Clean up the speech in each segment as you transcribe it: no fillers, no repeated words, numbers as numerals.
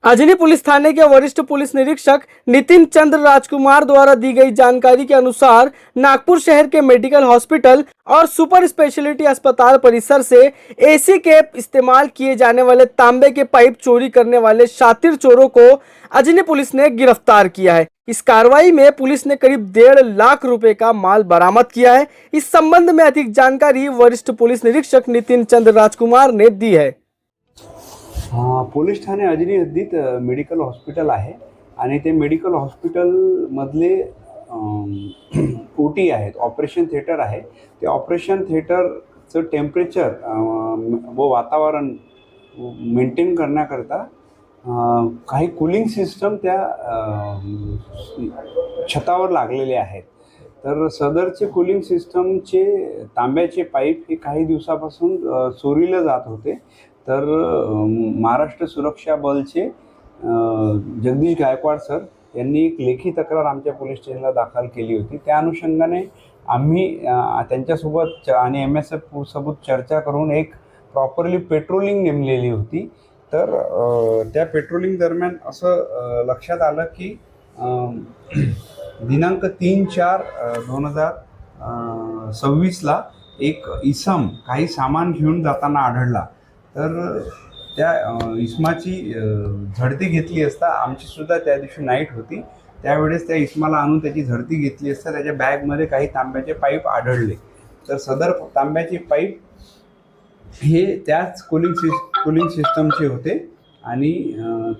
Ajni police थाने के वरिष्ठ police निरीक्षक नितिन चंद्र राजकुमार द्वारा दी गई जानकारी के अनुसार नागपुर शहर के मेडिकल हॉस्पिटल और सुपर स्पेशलिटी अस्पताल परिसर से एसी के इस्तेमाल किए जाने वाले तांबे के पाइप चोरी करने वाले शातिर चोरों को अजनी पुलिस ने गिरफ्तार किया है। इस कार्रवाई में पुलिस ने करीब 1.5 लाख रुपए का माल बरामद किया है। इस संबंध में अधिक जानकारी वरिष्ठ पुलिस निरीक्षक नितिन चंद्र राजकुमार ने दी है। पोलीस ठाणे अजनी हद्दीत मेडिकल हॉस्पिटल आहे आणि ते मेडिकल हॉस्पिटलमधले ओटी आहेत, ऑपरेशन थिएटर आहे। ते ऑपरेशन थिएटरचं टेम्परेचर व वातावरण मेंटेन करण्याकरता काही कूलिंग सिस्टम त्या छतावर लागलेले आहेत। तर सदरचे कूलिंग सिस्टमचे तांब्याचे पाईप हे काही दिवसापासून चोरीला जात होते। तर महाराष्ट्र सुरक्षा बलचे जगदीश गायकवाड सर यांनी एक लेखी तक्रार आमच्या पोलीस स्टेशनला दाखल केली होती। त्या अनुषंगाने आम्ही त्यांच्यासोबत आणि MSF सोबत चर्चा करून एक प्रॉपरली पेट्रोलिंग नेमलेली होती। तर त्या पेट्रोलिंग दरम्यान असं लक्षात आलं की दिनांक 3/4/2026 ला एक इसम काही सामान घेऊन जाताना आढळला। तर त्या इसमाची झडती घेतली असता आमची सुद्धा त्या दिवशी नाईट होती। त्यावेळेस त्या इसमाला आणून त्याची झडती घेतली असता त्याच्या बॅगमध्ये काही तांब्याचे पाईप आढळले। तर सदर तांब्याचे पाईप हे त्याच कूलिंग सिस्टमचे होते आणि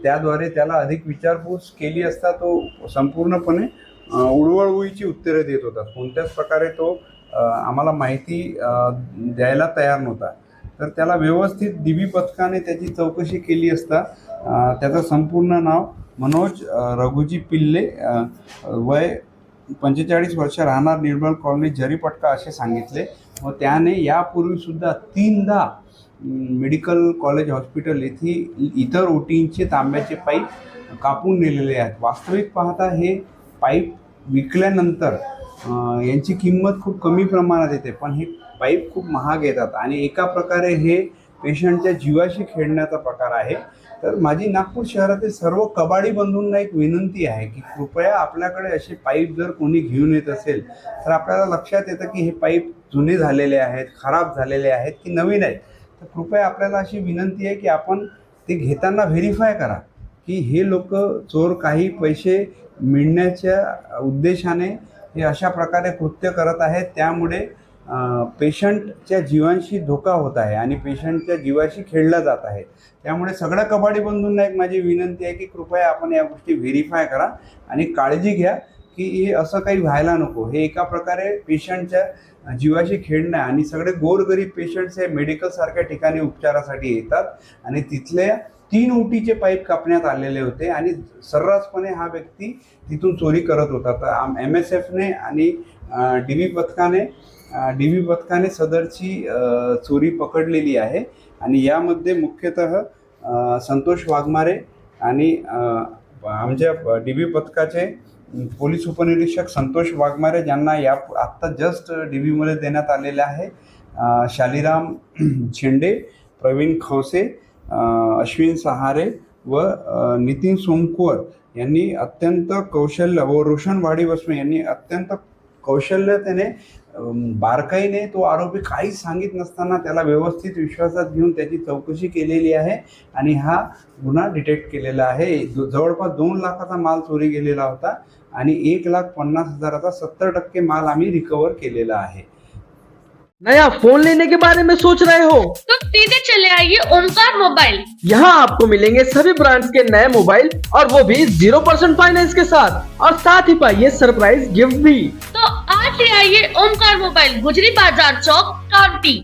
त्याद्वारे त्याला अधिक विचारपूस केली असता तो संपूर्णपणे उडवळुळीची उत्तरे देत होता। कोणत्याच प्रकारे तो आम्हाला माहिती द्यायला तयार नव्हता। तर त्याला व्यवस्थित DB पथकाने त्याची चौकशी केली असता त्याचं संपूर्ण नाव मनोज रघुजी पिल्ले, वय 45 वर्ष, राहणार निर्मल कॉलनी जरीपटका असे सांगितले। व त्याने यापूर्वीसुद्धा 3दा मेडिकल कॉलेज हॉस्पिटल येथे इतर ओटींचे तांब्याचे पाईप कापून नेलेले आहेत। वास्तविक पाहता हे पाईप विकल्यानंतर यांची किंमत खूप कमी प्रमाणात येते, पण हे पाईप खूप महाग येतात आणि एका प्रकारे हे पेशंटच्या जीवाशी खेळण्याचा प्रकार आहे। तर माझी नागपूर शहरातील सर्व कबाडी बंधूंना एक विनंती आहे की कृपया आपल्याकडे असे पाईप जर कोणी घेऊन येत असेल तर आपल्याला लक्षात येतं की हे पाईप जुने झालेले आहेत, खराब झालेले आहेत की नवीन आहेत। तर कृपया आपल्याला अशी विनंती आहे की आपण ते घेताना व्हेरीफाय करा की हे लोक चोर काही पैसे मिळण्याच्या उद्देशाने हे अशा प्रकारे कृत्य करत आहेत। त्यामुळे पेशंटच्या जीवांशी धोका होत आहे आणि पेशंटच्या जीवाशी खेळला जात आहे। त्यामुळे सगळ्या कबाडी बंधूंना एक माझी विनंती आहे की कृपया आपण या गोष्टी व्हेरीफाय करा आणि काळजी घ्या की हे असं काही व्हायला नको। हे एका प्रकारे पेशंटच्या जीवाशी खेळणं आहे आणि सगळे गोरगरीब पेशंट्स हे मेडिकल सारख्या ठिकाणी उपचारासाठी येतात आणि तिथल्या 3 ओटीचे पाईप कापण्यात आलेले होते आणि सर्रासपणे हा व्यक्ती तिथून चोरी करत होता। तर MSFने आणि DB पथकाने सदरची चोरी पकडलेली आहे आणि यामध्ये मुख्यतः संतोष वाघमारे आणि आमच्या DB पथकाचे पोलीस उपनिरीक्षक संतोष वाघमारे ज्यांना आत्ता जस्ट DBमध्ये देण्यात आलेले आहे, शालिराम झेंडे, प्रवीण खवसे, अश्विन सहारे व नितीन सोमकुवर यांनी अत्यंत कौशल्य व रोशन वाडीवस्मे यांनी अत्यंत कौशल्याने बारकाईने तो आरोपी काहीच सांगित नसताना त्याला व्यवस्थित विश्वासात घेऊन त्याची चौकशी केलेली आहे आणि हा गुन्हा डिटेक्ट केलेला आहे। जवळपास 2 लाखाचा माल चोरी गेलेला होता आणि 1,50,000चा 70% माल आम्ही रिकवर केलेला आहे। नया फोन लेने के बारे में सोच रहे हो तो सीधे चले आइए ओमकार मोबाइल। यहाँ आपको मिलेंगे सभी ब्रांड्स के नए मोबाइल और वो भी 0% फाइनेंस के साथ, और साथ ही पाइए सरप्राइज गिफ्ट भी। तो आज ही आइए ओमकार मोबाइल, गुजरी बाजार चौक, कावटी।